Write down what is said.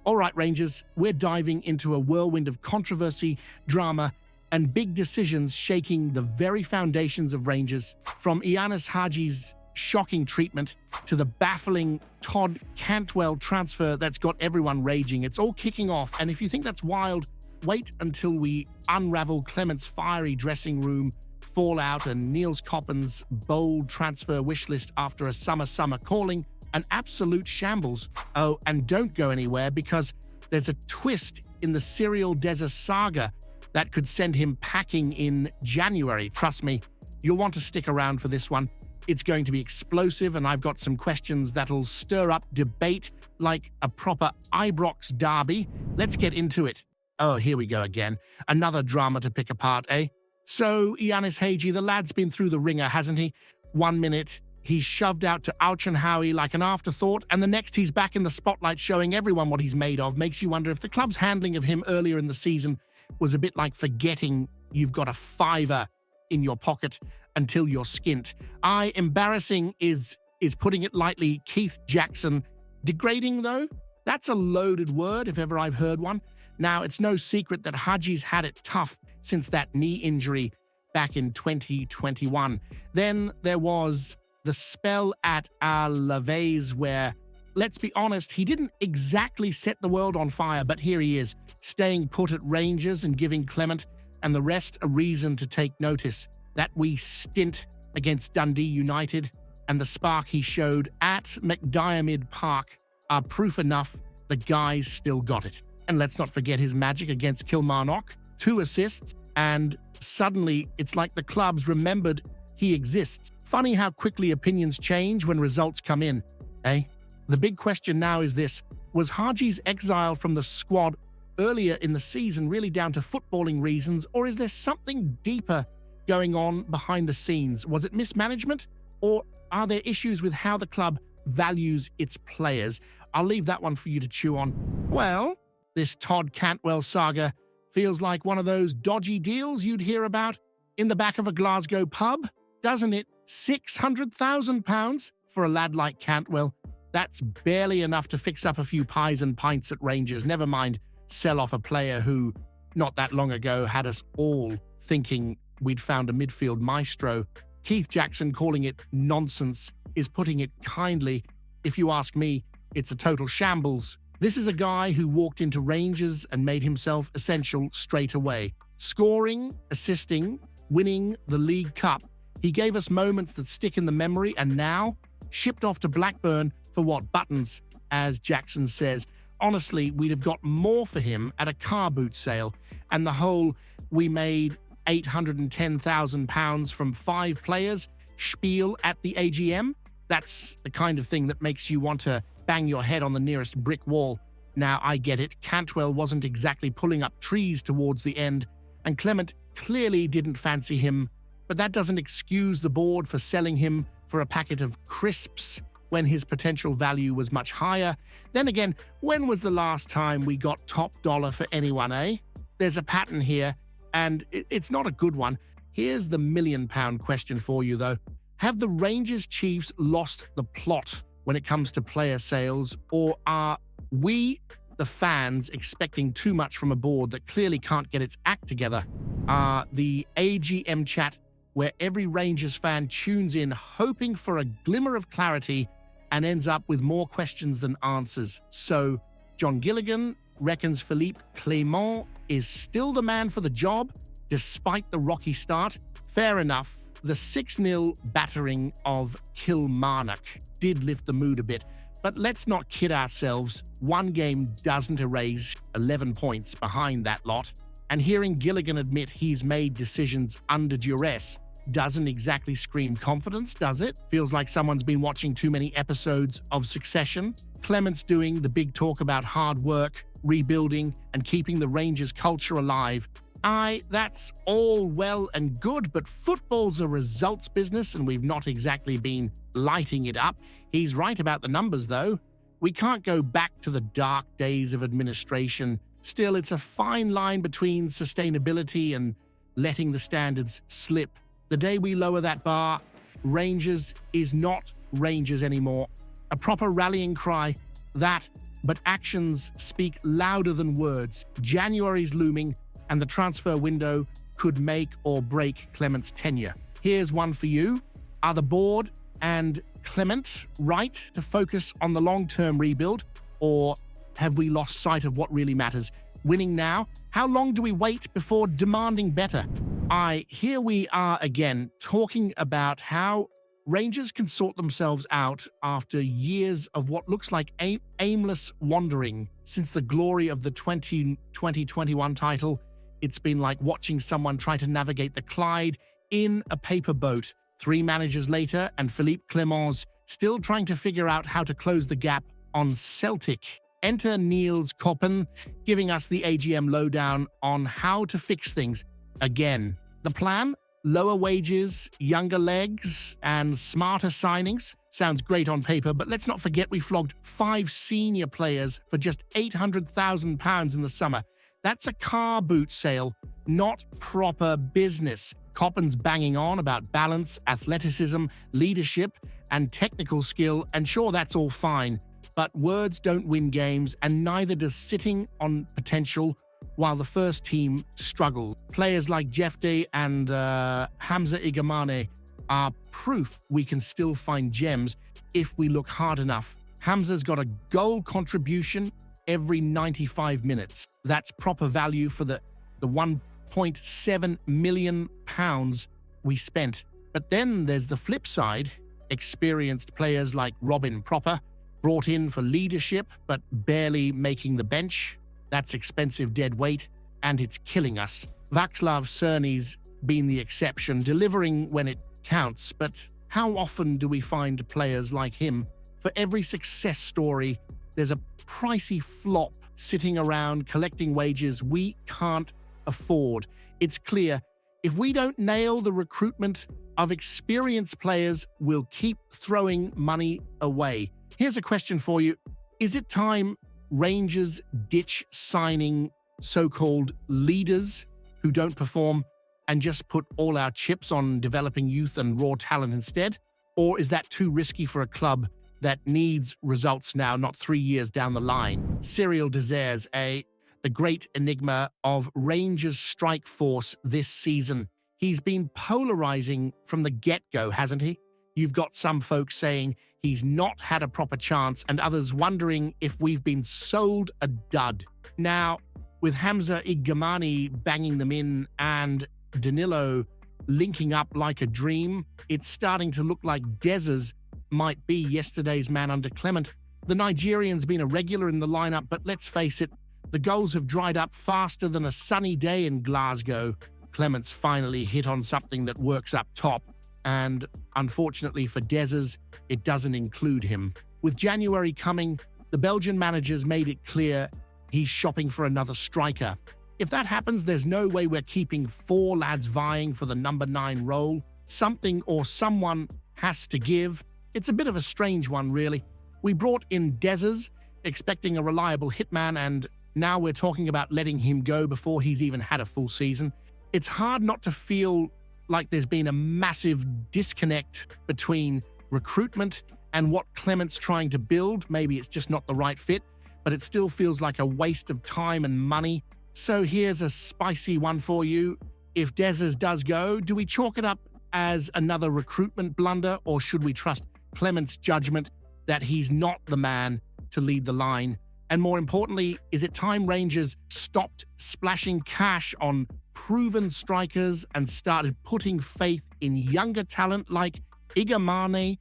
All right, Rangers, we're diving into a whirlwind of controversy, drama, and big decisions shaking the very foundations of Rangers. From Ianis Hagi's shocking treatment to the baffling Todd Cantwell transfer that's got everyone raging. It's all kicking off, and if you think that's wild, wait until we unravel Clement's fiery dressing room fallout and Niels Coppen's bold transfer wish list after a summer calling an absolute shambles. Oh, and don't go anywhere because there's a twist in the Cyriel Dessers saga that could send him packing in January. Trust me, you'll want to stick around for this one. It's going to be explosive, and I've got some questions that'll stir up debate like a proper Ibrox derby. Let's get into it. Oh, here we go again. Another drama to pick apart, eh? So, Ianis Hagi, the lad's been through the ringer, hasn't he? 1 minute, he's shoved out to Howie like an afterthought, and the next he's back in the spotlight showing everyone what he's made of. Makes you wonder if the club's handling of him earlier in the season was a bit like forgetting you've got a fiver in your pocket until you're skint. Embarrassing is putting it lightly. Keith Jackson. Degrading, though? That's a loaded word if ever I've heard one. Now, it's no secret that Hagi's had it tough since that knee injury back in 2021. Then there was the spell at Alaves where, let's be honest, he didn't exactly set the world on fire, but here he is, staying put at Rangers and giving Clement and the rest a reason to take notice. That wee stint against Dundee United and the spark he showed at McDiarmid Park are proof enough the guy's still got it. And let's not forget his magic against Kilmarnock, 2 assists, and suddenly it's like the club's remembered he exists. Funny how quickly opinions change when results come in, eh? The big question now is this: was Hagi's exile from the squad earlier in the season really down to footballing reasons, or is there something deeper going on behind the scenes? Was it mismanagement, or are there issues with how the club values its players? I'll leave that one for you to chew on. Well, this Todd Cantwell saga feels like one of those dodgy deals you'd hear about in the back of a Glasgow pub, doesn't it? £600,000 for a lad like Cantwell. That's barely enough to fix up a few pies and pints at Rangers, never mind sell off a player who, not that long ago, had us all thinking we'd found a midfield maestro. Keith Jackson calling it nonsense is putting it kindly. If you ask me, it's a total shambles. This is a guy who walked into Rangers and made himself essential straight away. Scoring, assisting, winning the League Cup. He gave us moments that stick in the memory, and now shipped off to Blackburn for what, buttons, as Jackson says. Honestly, we'd have got more for him at a car boot sale. And the whole "we made £810,000 from 5 players" spiel at the AGM, that's the kind of thing that makes you want to bang your head on the nearest brick wall. Now, I get it, Cantwell wasn't exactly pulling up trees towards the end, and Clement clearly didn't fancy him, but that doesn't excuse the board for selling him for a packet of crisps when his potential value was much higher. Then again, when was the last time we got top dollar for anyone, eh? There's a pattern here, and it's not a good one. Here's the £1 million question for you, though. Have the Rangers Chiefs lost the plot when it comes to player sales, or are we, the fans, expecting too much from a board that clearly can't get its act together? The AGM chat where every Rangers fan tunes in hoping for a glimmer of clarity and ends up with more questions than answers. So, John Gilligan reckons Philippe Clement is still the man for the job, despite the rocky start. Fair enough. The 6-0 battering of Kilmarnock did lift the mood a bit, but let's not kid ourselves. One game doesn't erase 11 points behind that lot, and hearing Gilligan admit he's made decisions under duress doesn't exactly scream confidence, does it? Feels like someone's been watching too many episodes of Succession. Clement's doing the big talk about hard work, rebuilding, and keeping the Rangers culture alive. That's all well and good, but football's a results business, and we've not exactly been lighting it up. He's right about the numbers, though. We can't go back to the dark days of administration. Still, it's a fine line between sustainability and letting the standards slip. The day we lower that bar, Rangers is not Rangers anymore. A proper rallying cry, that but actions speak louder than words. January's looming, and the transfer window could make or break Clement's tenure. Here's one for you. Are the board and Clement right to focus on the long-term rebuild, or have we lost sight of what really matters? Winning now? How long do we wait before demanding better? Here we are again, talking about how Rangers can sort themselves out after years of what looks like aimless wandering. Since the glory of the 2020-21 title, it's been like watching someone try to navigate the Clyde in a paper boat. 3 managers later, and Philippe Clement's still trying to figure out how to close the gap on Celtic. Enter Niels Koppen, giving us the AGM lowdown on how to fix things again. The plan? Lower wages, younger legs, and smarter signings? Sounds great on paper, but let's not forget we flogged 5 senior players for just £800,000 in the summer. That's a car boot sale, not proper business. Koppen's banging on about balance, athleticism, leadership, and technical skill, and sure, that's all fine. But words don't win games, and neither does sitting on potential while the first team struggles. Players like Jefte and Hamza Igamane are proof we can still find gems if we look hard enough. Hamza's got a goal contribution every 95 minutes. That's proper value for the £1.7 million we spent. But then there's the flip side. Experienced players like Robin Proper, brought in for leadership but barely making the bench. That's expensive dead weight, and it's killing us. Václav Cerny's been the exception, delivering when it counts, but how often do we find players like him? For every success story, there's a pricey flop sitting around collecting wages we can't afford. It's clear, if we don't nail the recruitment of experienced players, we'll keep throwing money away. Here's a question for you. Is it time Rangers ditch signing so-called leaders who don't perform and just put all our chips on developing youth and raw talent instead? Or is that too risky for a club that needs results now, not 3 years down the line? Cyriel Dessers, the great enigma of Rangers' strike force this season. He's been polarizing from the get-go, hasn't he? You've got some folks saying he's not had a proper chance, and others wondering if we've been sold a dud. Now, with Hamza Igamane banging them in and Danilo linking up like a dream, it's starting to look like Dessers might be yesterday's man under Clement. The Nigerian's been a regular in the lineup, but let's face it, the goals have dried up faster than a sunny day in Glasgow. Clement's finally hit on something that works up top, and unfortunately for Dessers, it doesn't include him. With January coming, the Belgian manager's made it clear he's shopping for another striker. If that happens, there's no way we're keeping 4 lads vying for the number 9 role. Something or someone has to give. It's a bit of a strange one, really. We brought in Dessers, expecting a reliable hitman, and now we're talking about letting him go before he's even had a full season. It's hard not to feel like there's been a massive disconnect between recruitment and what Clement's trying to build. Maybe it's just not the right fit, but it still feels like a waste of time and money. So here's a spicy one for you. If Dessers does go, do we chalk it up as another recruitment blunder, or should we trust Clement's judgment that he's not the man to lead the line? And more importantly, is it time Rangers stopped splashing cash on proven strikers and started putting faith in younger talent like Igamane